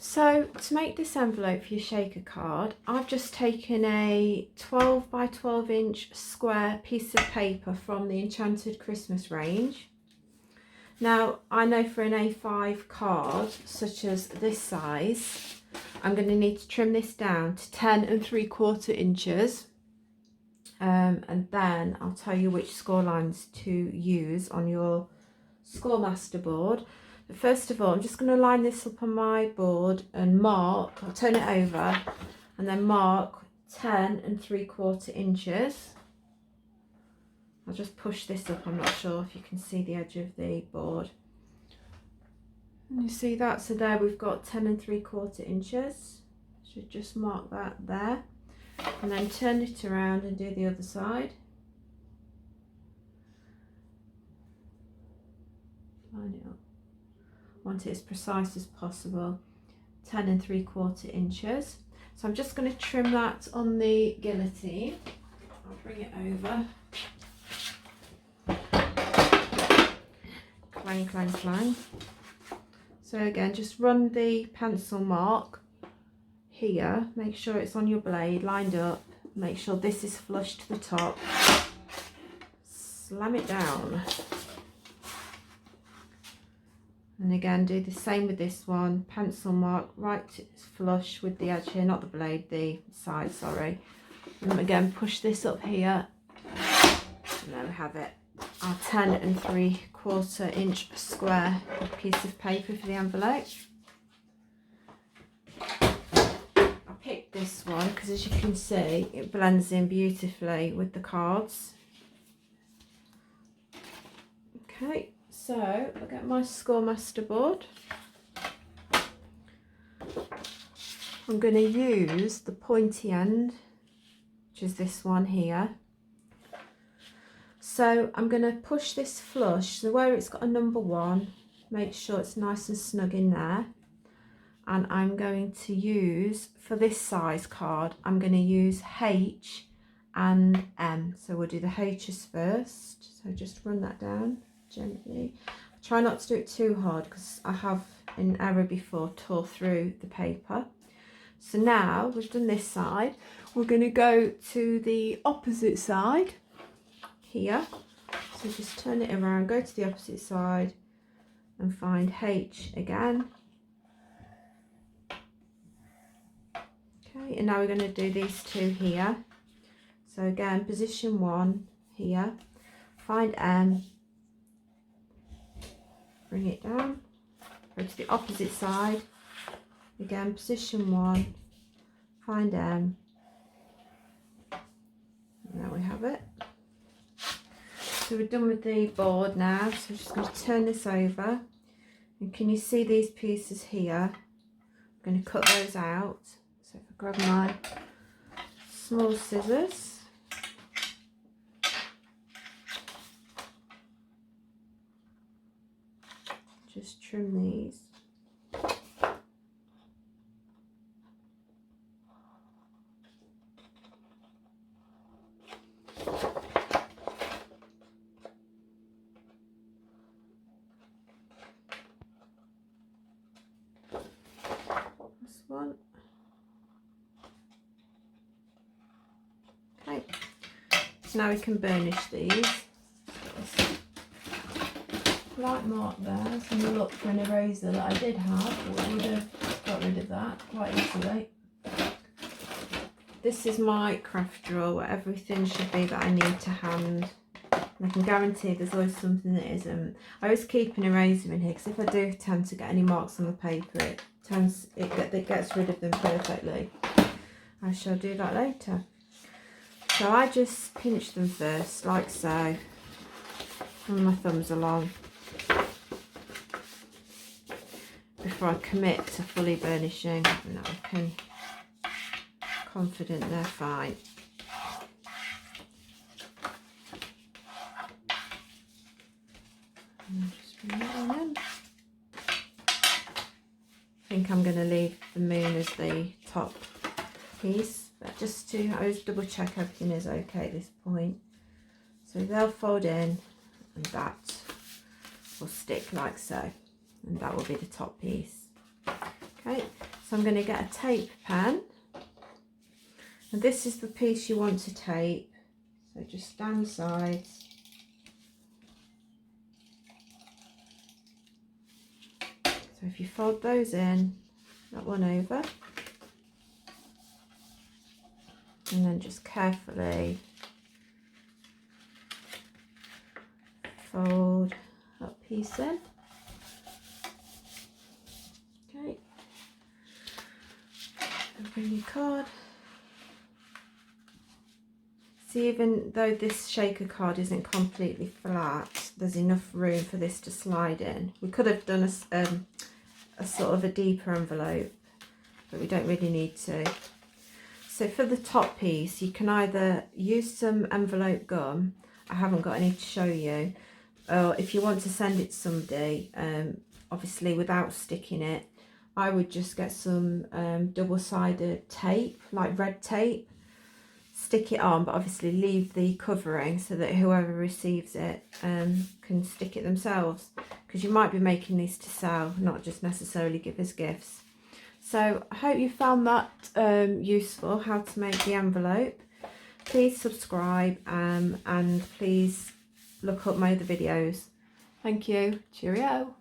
So to make this envelope for your shaker card, I've just taken a 12 by 12 inch square piece of paper from the Enchanted Christmas range. Now, I know for an A5 card, such as this size, I'm going to need to trim this down to 10 3/4 inches. And then I'll tell you which score lines to use on your Scoremaster board. But first of all, I'm just going to line this up on my board and mark, I'll turn it over and then mark 10 3/4 inches. I'll just push this up, I'm not sure if you can see the edge of the board. And you see that, so there we've got 10 3/4 inches. Should just mark that there. And then turn it around and do the other side. Line it up. Want it as precise as possible. 10 3/4 inches. So I'm just going to trim that on the guillotine. I'll bring it over. Clang, clang, clang. So again, just run the pencil mark here, make sure it's on your blade, lined up, make sure this is flush to the top, slam it down. And again, do the same with this one, pencil mark right flush with the edge here, not the blade, the side, sorry. And again, push this up here, and there we have it, our 10 3/4 inch square piece of paper for the envelope. Pick this one because, as you can see, it blends in beautifully with the cards. Okay, so I'll get my Scoremaster board. I'm going to use the pointy end, which is this one here. So I'm going to push this flush, so where it's got a number 1, make sure it's nice and snug in there. And I'm going to use, for this size card, I'm going to use H and M. So we'll do the H's first. So just run that down gently. Try not to do it too hard because I have, in error before, tore through the paper. So now we've done this side, we're going to go to the opposite side here. So just turn it around, go to the opposite side and find H again. Okay, and now we're going to do these two here. So again, position 1 here, find M, bring it down, go to the opposite side, again position 1, find M, and there we have it. So we're done with the board now, so I'm just going to turn this over, and can you see these pieces here? I'm going to cut those out. So if I grab my small scissors, just trim these. This one. Okay, so now we can burnish these. Light mark there, so I'm going to look for an eraser that I did have, but I would have got rid of that quite easily. This is my craft drawer where everything should be that I need to hand. And I can guarantee there's always something that isn't. I always keep an eraser in here because if I do tend to get any marks on the paper, it gets rid of them perfectly. I shall do that later. So I just pinch them first, like so, and my thumbs along, before I commit to fully burnishing. And I can confident they're fine. And just bring that on in. I think I'm going to leave the moon as the top piece, but just to, I always double check everything is okay at this point. So they'll fold in and that will stick like so, and that will be the top piece. Okay, So I'm going to get a tape pen, and this is the piece you want to tape, so just stand sides. So if you fold those in, that one over, and then just carefully fold that piece in. Okay, and bring your card. See, even though this shaker card isn't completely flat, there's enough room for this to slide in. We could have done a sort of a deeper envelope, but we don't really need to. So for the top piece, you can either use some envelope gum. I haven't got any to show you. Or if you want to send it to somebody, obviously without sticking it, I would just get some double-sided tape, like red tape, stick it on, but obviously leave the covering so that whoever receives it can stick it themselves, because you might be making these to sell, not just necessarily give as gifts. So I hope you found that useful, how to make the envelope. Please subscribe and please look up my other videos. Thank you. Cheerio.